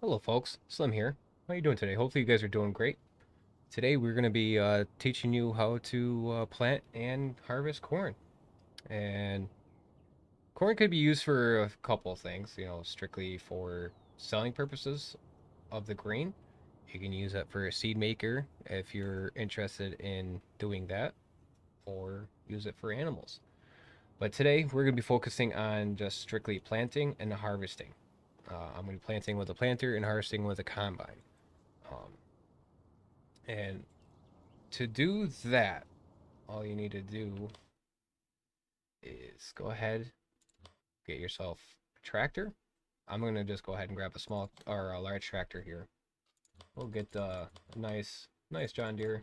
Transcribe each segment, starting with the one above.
Hello folks, Slim here. How you doing today? Hopefully you guys are doing great. Today we're going to be teaching you how to plant and harvest corn. And corn could be used for a couple of things, strictly for selling purposes of the grain. You can use it for a seed maker if you're interested in doing that, or use it for animals. But today we're going to be focusing on just strictly planting and harvesting. I'm going to be planting with a planter and harvesting with a combine. Um, and to do that, all you need to do is go ahead, get yourself a tractor. I'm going to just go ahead and grab a small or a large tractor here. We'll get the nice John Deere.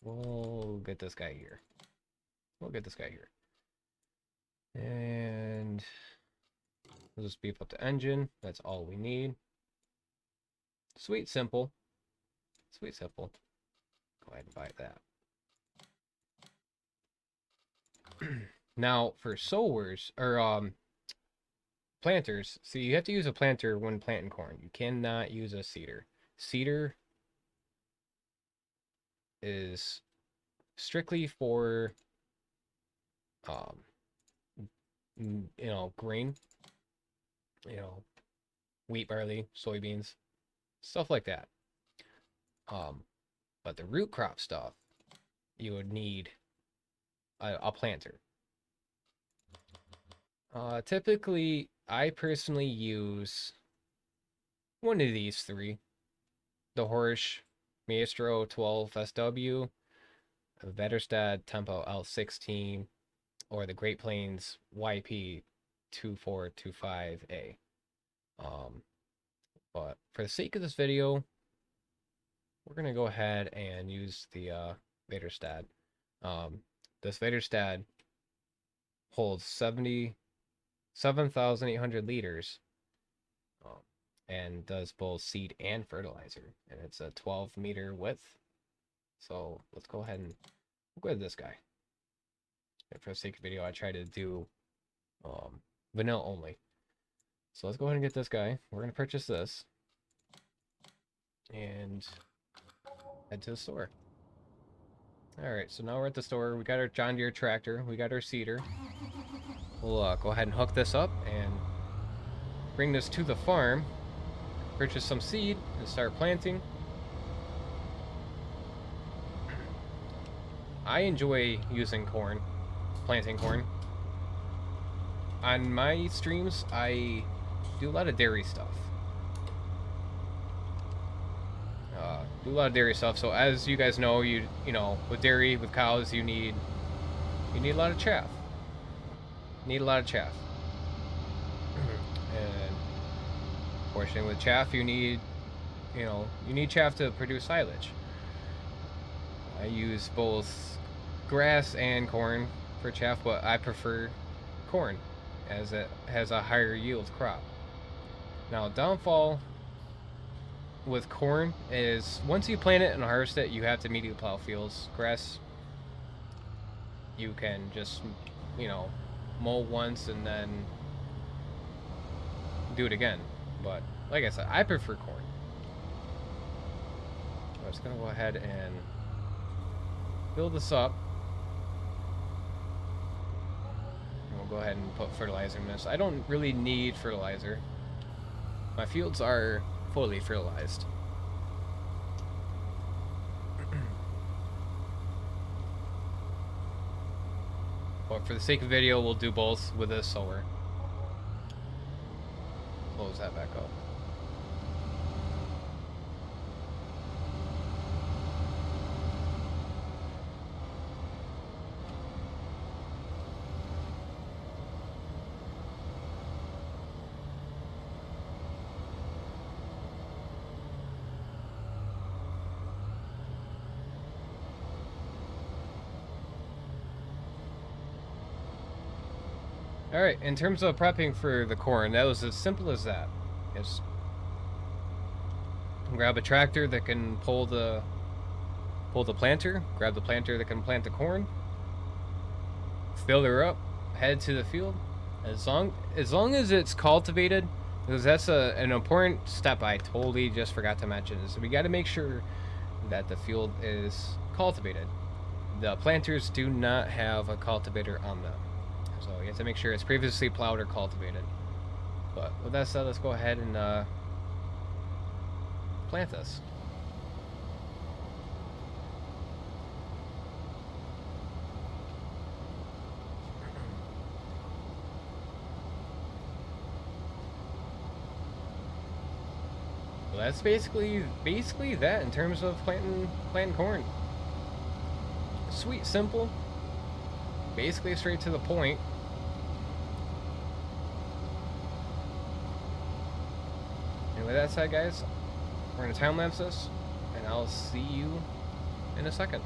We'll get this guy here. We'll get this guy here. And we'll just beef up the engine. That's all we need. Sweet, simple. Sweet, simple. Go ahead and buy that. Now, for sowers, or planters, see, you have to use a planter when planting corn. You cannot use a seeder. Seeder is strictly for, um, grain, you know, wheat, barley, soybeans, stuff like that. But the root crop stuff, you would need a planter. Typically, I personally use one of these three: the Horsch Maestro 12 SW, the Vetterstad Tempo L16, or the Great Plains YP 2425A. But for the sake of this video, we're gonna go ahead and use the Vetterstad. This Vetterstad holds 7,800 liters, and does both seed and fertilizer, and it's a 12-meter width. So let's go ahead and go with this guy. And for the sake of video, I try to do vanilla only. So let's go ahead and get this guy. We're gonna purchase this and head to the store. Alright, so now we're at the store. We got our John Deere tractor. We got our seeder. We'll go ahead and hook this up and bring this to the farm. Purchase some seed and start planting. I enjoy using corn, planting corn. On my streams, I do a lot of dairy stuff. So as you guys know, you know, with dairy, with cows, you need a lot of chaff. Need a lot of chaff. And fortunately, with chaff, you need chaff to produce silage. I use both grass and corn for chaff, but I prefer corn as it has a higher yield crop. Now, downfall with corn is once you plant it and harvest it, you have to immediately plow fields. Grass, you can just, mow once and then do it again. But like I said, I prefer corn. So I'm just gonna go ahead and fill this up. And we'll go ahead and put fertilizer in this. I don't really need fertilizer. My fields are fully fertilized. But for the sake of video, we'll do both with a sower. Close that back up. Alright, in terms of prepping for the corn, that was as simple as that. Just grab a tractor that can pull the planter, grab the planter that can plant the corn, fill her up, head to the field. As long as it's cultivated, because that's an important step I totally just forgot to mention, is we got to make sure that the field is cultivated. The planters do not have a cultivator on them, so you have to make sure it's previously plowed or cultivated. But with that said, let's go ahead and plant this. Well, that's basically that in terms of planting corn. Sweet, simple, basically straight to the point. And with that said, guys, we're gonna time lapse this, and I'll see you in a second.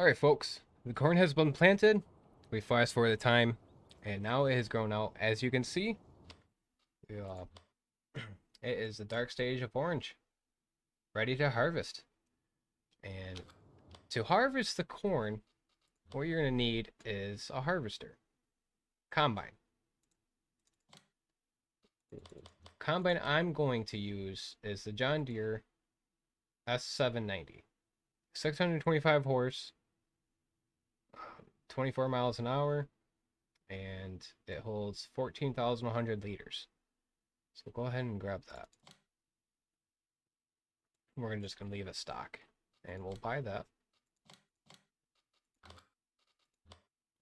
All right, folks, the corn has been planted. We fast forward the time, and now it has grown out. As you can see, uh, it is the dark stage of orange, ready to harvest. And to harvest the corn, what you're going to need is a harvester, combine. Combine I'm going to use is the John Deere S790, 625 horse, 24 miles an hour, and it holds 14,100 liters. So go ahead and grab that. We're just going to leave it stock, and we'll buy that.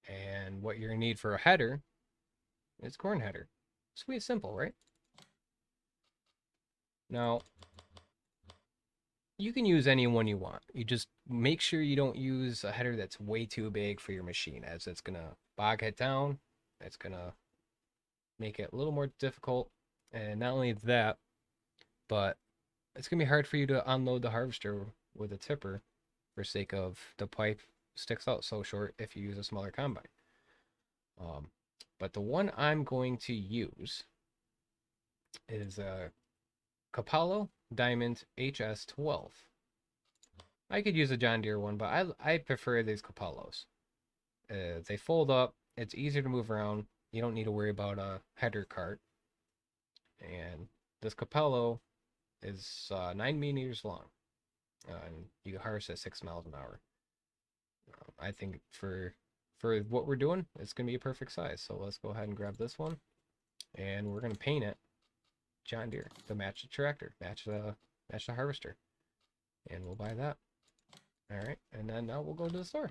And what you're going to need for a header is corn header. Sweet, simple, right? Now, you can use any one you want. You just make sure you don't use a header that's way too big for your machine, as it's going to bog it down. It's going to make it a little more difficult. And not only that, but it's going to be hard for you to unload the harvester with a tipper for sake of the pipe sticks out so short if you use a smaller combine. But the one I'm going to use is a Capello Diamond HS12. I could use a John Deere one, but I prefer these Capellos. They fold up. It's easier to move around. You don't need to worry about a header cart. And this Capello is 9 meters long, and you can harvest at 6 miles an hour. I think for what we're doing, it's gonna be a perfect size. So let's go ahead and grab this one, and we're gonna paint it John Deere to match the tractor, match the harvester, and we'll buy that. All right, and then now we'll go to the store.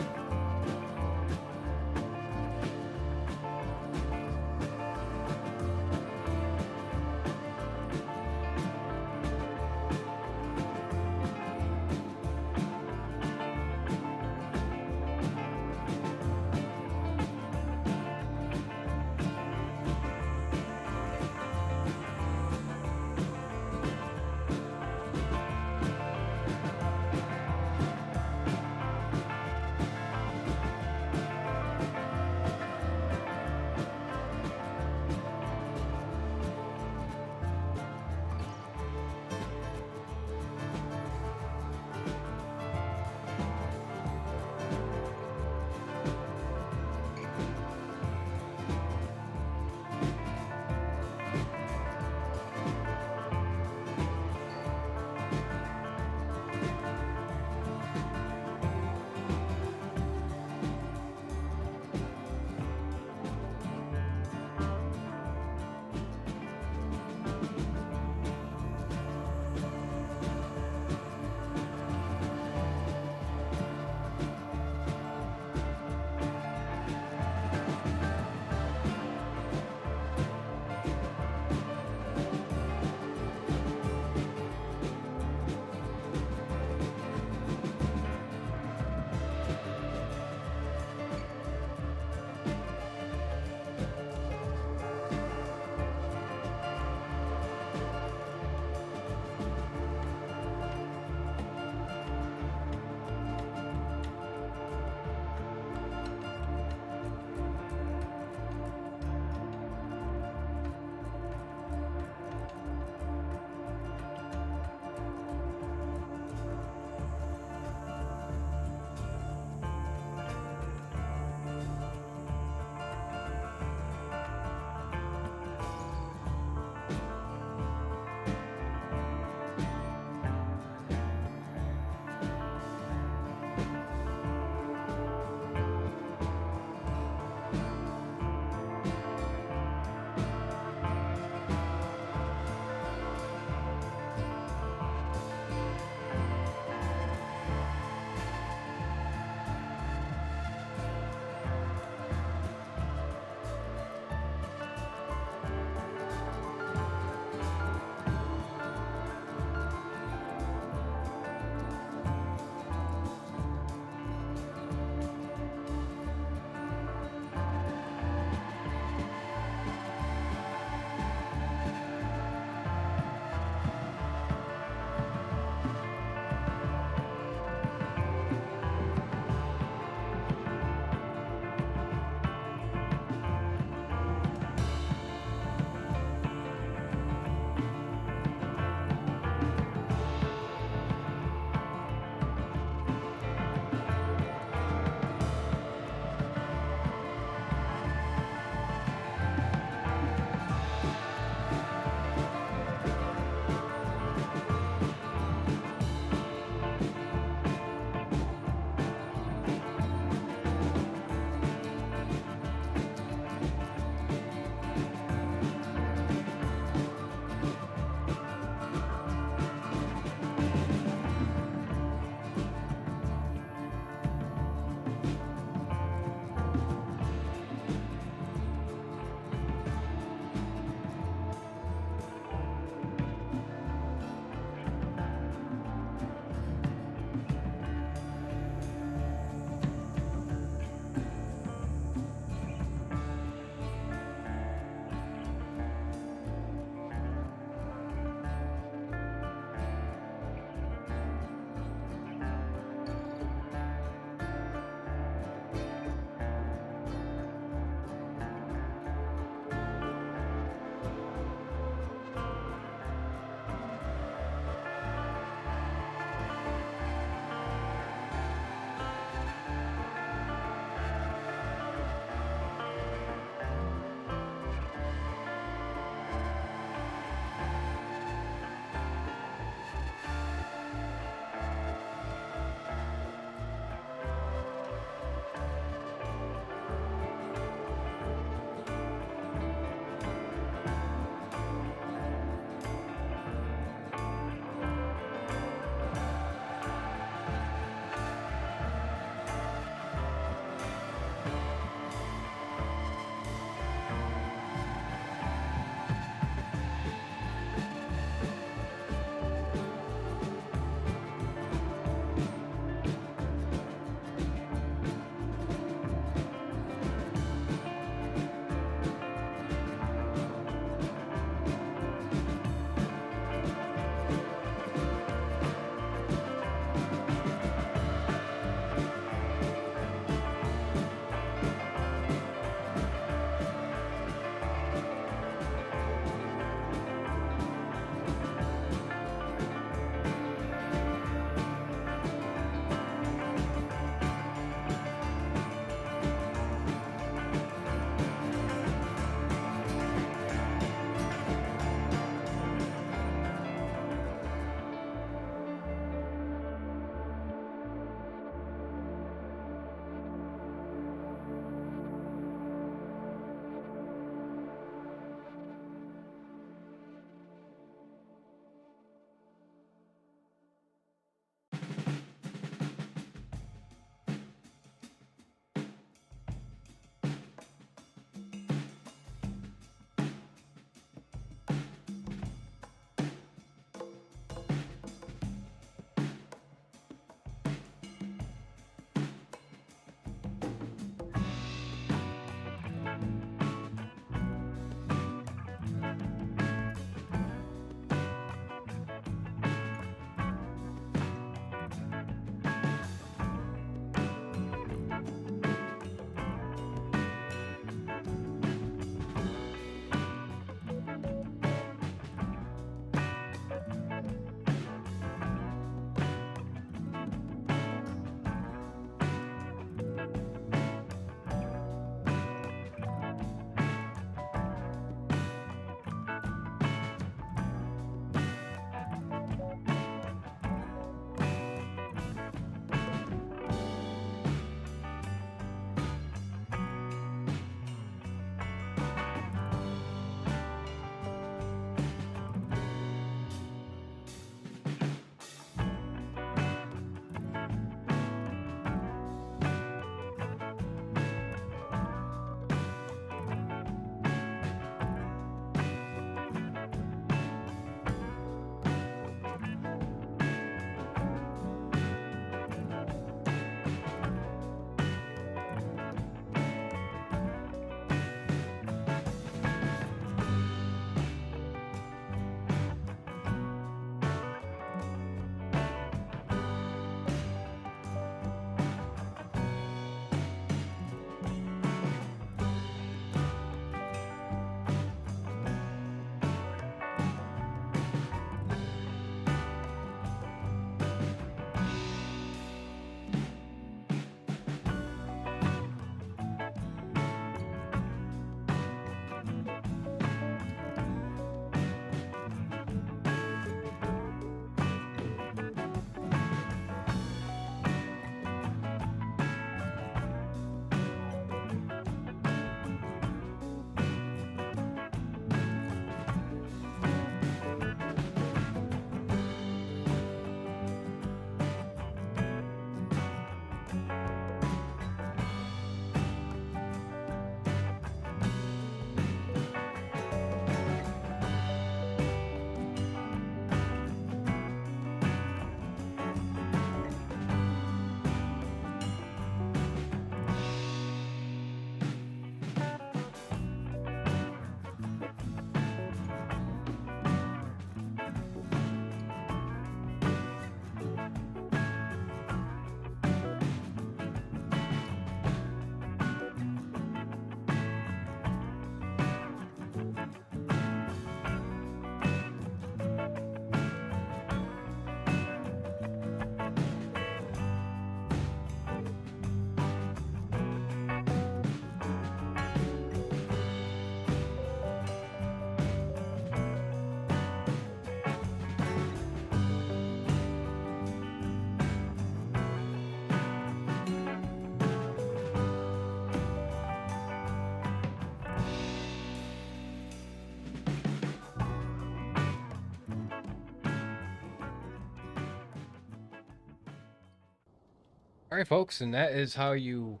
All right, folks, and that is how you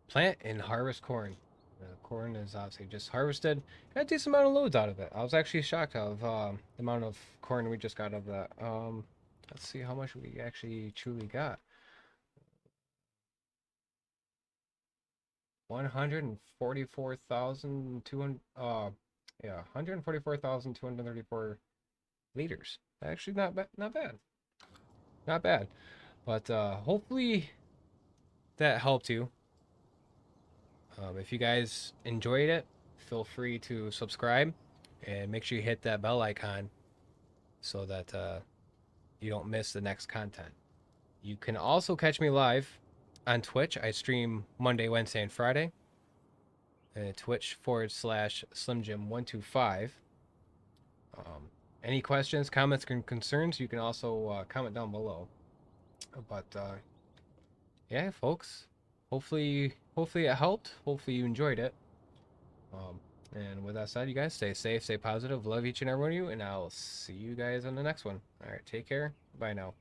plant and harvest corn. The corn is obviously just harvested. Got a decent amount of loads out of it. I was actually shocked of the amount of corn we just got out of that. Let's see how much we actually truly got. 144,200. Yeah, 144,234 liters. Actually, not bad. Not bad. Not bad. But hopefully that helped you. If you guys enjoyed it, feel free to subscribe and make sure you hit that bell icon so that you don't miss the next content. You can also catch me live on Twitch. I stream Monday, Wednesday, and Friday. Twitch.com/SlimJim125. Any questions, comments, and concerns, you can also comment down below. But yeah, folks, hopefully it helped. Hopefully you enjoyed it. And with that said, you guys stay safe, stay positive, love each and every one of you, and I'll see you guys on the next one. All right, take care. Bye now.